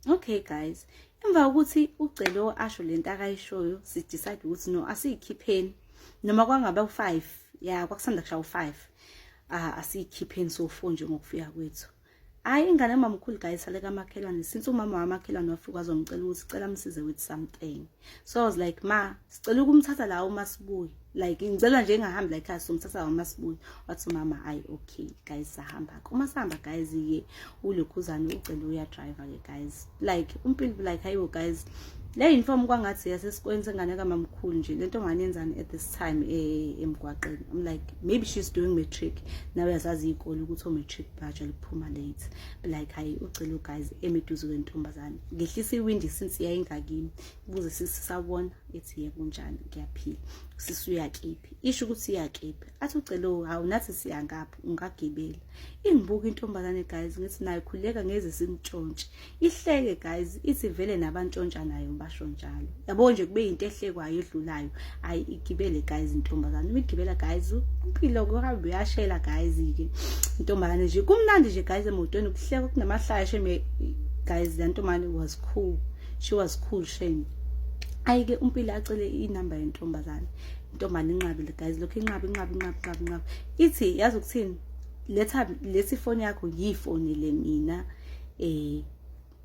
Okay guys, emva ukuthi ucelo asho lento akayishoyo, si decide ukuthi no asiyikhipheni noma kwangaba u5, ya kwakusanda kushaya u5, asiyikhipheni so4 nje ngokufika kwethu. Hayi ingane mamkhulu guys sale kamakhelwane, since umama wamakhelwane wafika azomcela ukuthi cela msize with something. So I was like, ma sicela ukumthatha la uMasibuyi, like ngicela nje engahambi like ekhaya somthatha la uMasibuyi. Wathi mama hayi okay guys sahamba. Uma sihamba guys ke uLukhuzana ucela uya driver ke guys, like umpilo like hayibo guys, le uniform kwangathi yasesikoleni sengane kamamkhulu nje, lento ngane yenzani at this time emgwaqeni. I'm like maybe she's doing matric, nawe yazazi ikole ukuthi o matric batch liphuma late, but like hayi ucela guys emeduze kwentombazane ngehlisa iwindi since yayingakimi, buze sisabona ethi yebo njani ngiyaphila, sisuyakephi isho ukuthi iyakephi, athi ucela hawu nathi siya ngapha ungagibela. Ingibuka intombazane guys ngithi nayo khuleka ngeze simtshontshe, ihleke guys ithi vele nabantshontsha nayo basho njalo, yabo nje kube into ehlekwayo edlulayo, ayi igibele guys intombazane. Imigibela guys impilo kuhambe uyashela guys ke intombazane nje kumnandi nje guys emotweni kuhleka kunamahlaya sheme guys. Le ntombazane was cool, she was cool shame. Ayike umpilo acele inamba yentombazane, intombazane inqabile guys, lokho inqabi ithi yazi ukuthini, lethi ifoni yakho yifonele mina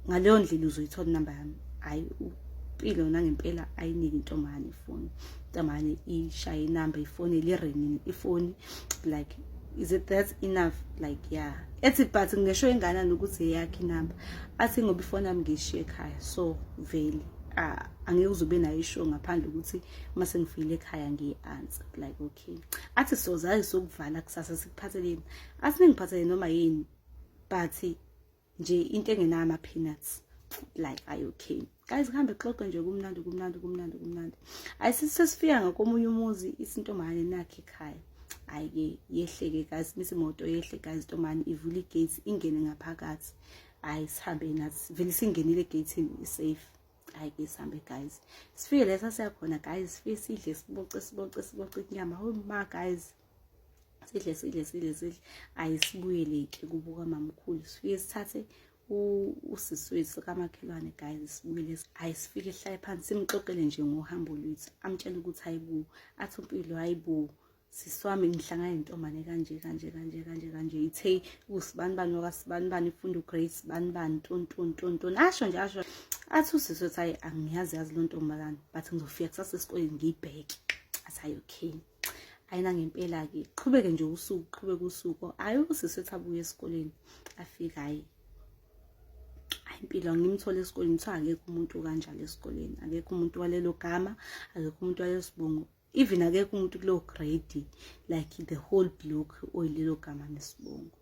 ngaleyo ndlela uzoyithola inamba yami. Hayi umpilo nangempela ayiniki intombazane ifoni, intombazane ishaye inamba ifoni lirenini ifoni, like is it that enough, like yeah ethi but ngisho ingane nokuthi eyakhe inamba, athi ngoba ifoni yami ngishiye ekhaya, so vele angeke uzobe nayo isho ngaphandle ukuthi mase ngifile ekhaya ngiyi-answer, like okay athi sozazi sokuvala kusasa sikuphatheleni, athi ningiphathele noma yini but nje into engenayo ama peanuts, like ayi okay guys kuhambe xoxe nje kumnandi. Ayisisifika ngakomunye umuzi isintombazane nakhe ekhaya, ayike yehleke guys misimoto yehle guys, intombazane ivula igate ingene ngaphakathi, ayi sihambe nathi vele singenile egate safe. Ayike sihambe guys, sifike lesa siyakhona guys, sifike sidle siboce inyama. Oh ma guys sidle ayisibuyele ke kubuka mamkhulu, sifike sithathe usisi wethu kamakhelwane guys, sibuyele ayisifike ehlaya phansi simxoxele nje ngohambo lwethu, amtshela ukuthi hayibo athi umpilo hayibo siswami ngihlangana nentombane kanje ithe usibani wakasibani ifunda ugrade sibani tonton asho nje asho, athi usisi wethu hayi angiyazi lo ntombazane but ngizofika kusasa esikoleni ngiyibheke. Athi hayi okay ayina ngempela ke qhubeke nje usuku ayi usisi wethu abuye esikoleni afika hayi impilo ngimthola esikoleni, kuthiwa akekho umuntu kanjalo esikoleni, akekho umuntu walelo gama, akekho umuntu walesibongo, even akekho umuntu kulo grade, like the whole block oyilelo gama nesibongo.